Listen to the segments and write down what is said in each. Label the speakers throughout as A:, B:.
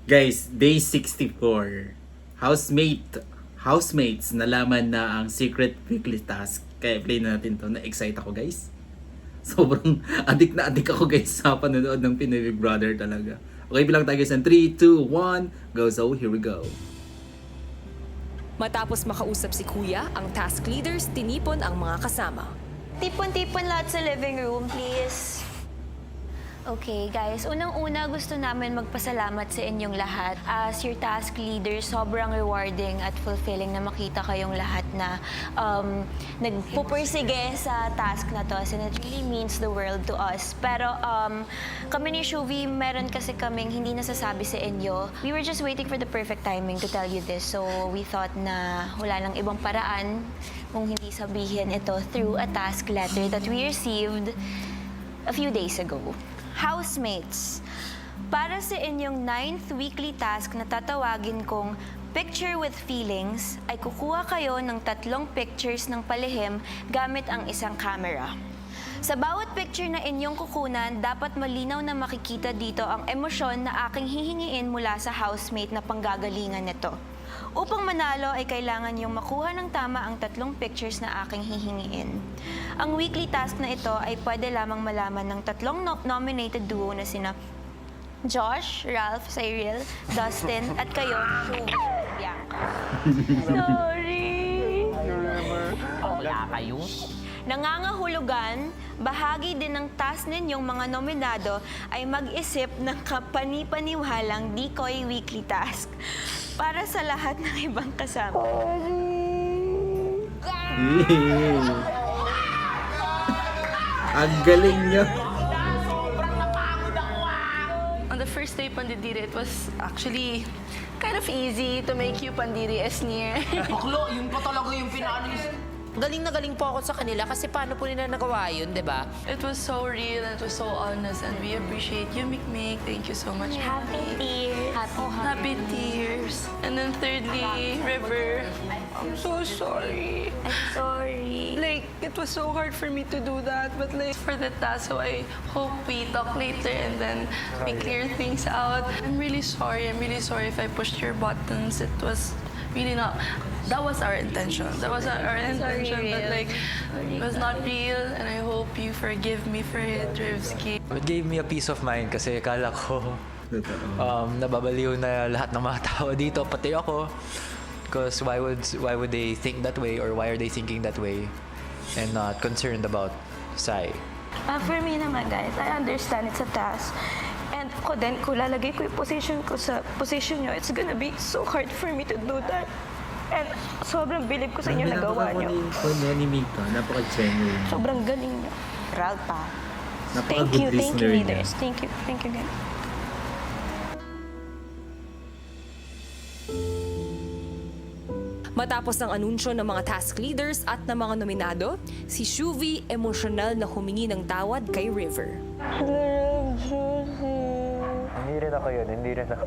A: Guys, day 64. Housemates, nalaman na ang secret weekly task. Kaya play na natin to. Na-excite ako, guys. Sobrang adik na adik ako, guys, sa panonood ng Pinoy Big Brother talaga. Okay, bilang tayo, guys. 3, 2, 1, go. So, here we go.
B: Matapos makausap si Kuya, ang task leaders tinipon ang mga kasama.
C: Tipon-tipon lahat sa living room, please. Okay, guys. Unang-una, gusto namin magpasalamat sa inyong lahat. As your task leader, sobrang rewarding at fulfilling na makita kayong lahat na nagpupursige sa task na to. And it really means the world to us. Pero kami ni Shuvi, meron kasi kaming hindi nasasabi sa inyo. We were just waiting for the perfect timing to tell you this. So we thought na wala nang ibang paraan kung hindi sabihin ito through a task letter that we received a few days ago. Housemates, para sa inyong 9th weekly task na tatawagin kong Picture with Feelings, ay kukuha kayo ng 3 pictures ng palihim gamit ang isang camera. Sa bawat picture na inyong kukunan, dapat malinaw na makikita dito ang emosyon na aking hihingiin mula sa housemate na panggagalingan nito. Upang manalo ay kailangan niyong makuha ng tama ang 3 pictures na aking hihingiin. Ang weekly task na ito ay pwede lamang malaman ng 3 nominated duo na sina Josh, Ralph, Cyril, Dustin, at kayo, Shuvi, Bianca. Sorry!
D: Wala kayo?
C: Nangangahulugan, bahagi din ng task ninyong mga nominado ay mag-isip ng kapani-paniwalang decoy weekly task para sa lahat ng ibang kasama.
A: Ang galing nyo.
E: On the first day, Pandidiri, it was actually kind of easy to make you Pandiri Esnir.
D: Baklo, yun pa talaga yung pinaano. Galing na galing po ako sa kanila kasi paano po nila nagawa yun, di ba?
E: It was so real, it was so honest, and we appreciate you, Mikmik. Thank you so much.
C: Happy tears.
E: Happy tears. And then thirdly, River. I'm so sorry.
C: I'm sorry.
E: Like, it was so hard for me to do that, but like, for the task, so I hope we talk later and then we clear things out. I'm really sorry if I pushed your buttons. It was really not, that was our intention. That was our intention, but like, it was not real, and I hope you forgive me for it, Rivsky.
F: It gave me a peace of mind kasi akala ko nababaliw na lahat ng mga tao dito, pati ako. Because why would they think that way, or why are they thinking that way and not concerned about Sai?
G: For me naman, guys, I understand it's a task. And ko din, kung lalagay ko yung position ko sa position nyo, it's gonna be so hard for me to do that. And sobrang bilib ko sa inyo nagawa nyo.
A: Ni Mika, napaka-genuine.
G: Sobrang galing nyo.
C: Proud pa.
G: Thank you,
A: Napaka-good listener niya.
G: leaders. Thank you guys.
B: Matapos ang anunsyo ng mga task leaders at ng mga nominado, si Shuvi emosyonal na humingi ng tawad kay River.
F: Hindi rin ako yun, hindi rin ako.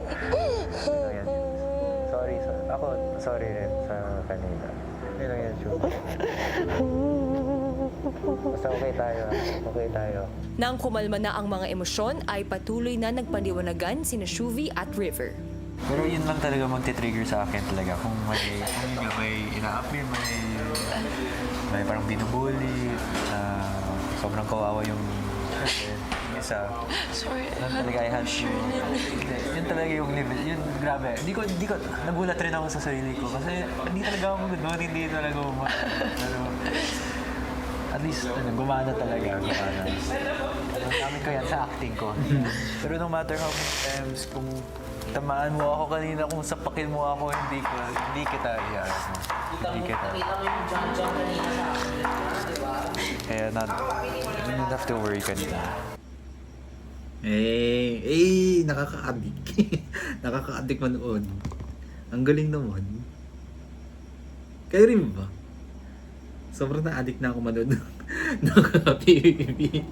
F: Sorry, ako sorry rin sa kanila. Hindi lang yan, Shuv. Basta okay tayo.
B: Nang kumalma na ang mga emosyon, ay patuloy na nagpaliwanagan sina Shuvi at River.
F: Pero yun lang talaga magte-trigger sa akin talaga. Kung may ina-appear, may parang binubuli, sobrang kawawa yung isa.
E: Sorry,
F: Yun talaga I had to. Yun talaga yung level. Yun, grabe. Hindi ko, nagulat rin ako sa sarili ko. Kasi hindi talaga ako doon, hindi talaga pero at least, gumana talaga. Gamit ko yan sa acting ko. Pero no matter how many times, kung tamaan mo ako kanina, kung sapakin mo ako, hindi kita iyan. Hindi kita. Kaya you don't have to worry kanina.
A: Nakaka-addict. Nakaka-addict manood. Ang galing naman. Kayo rin ba? Sobrang na-addict na ako manood ng PBB.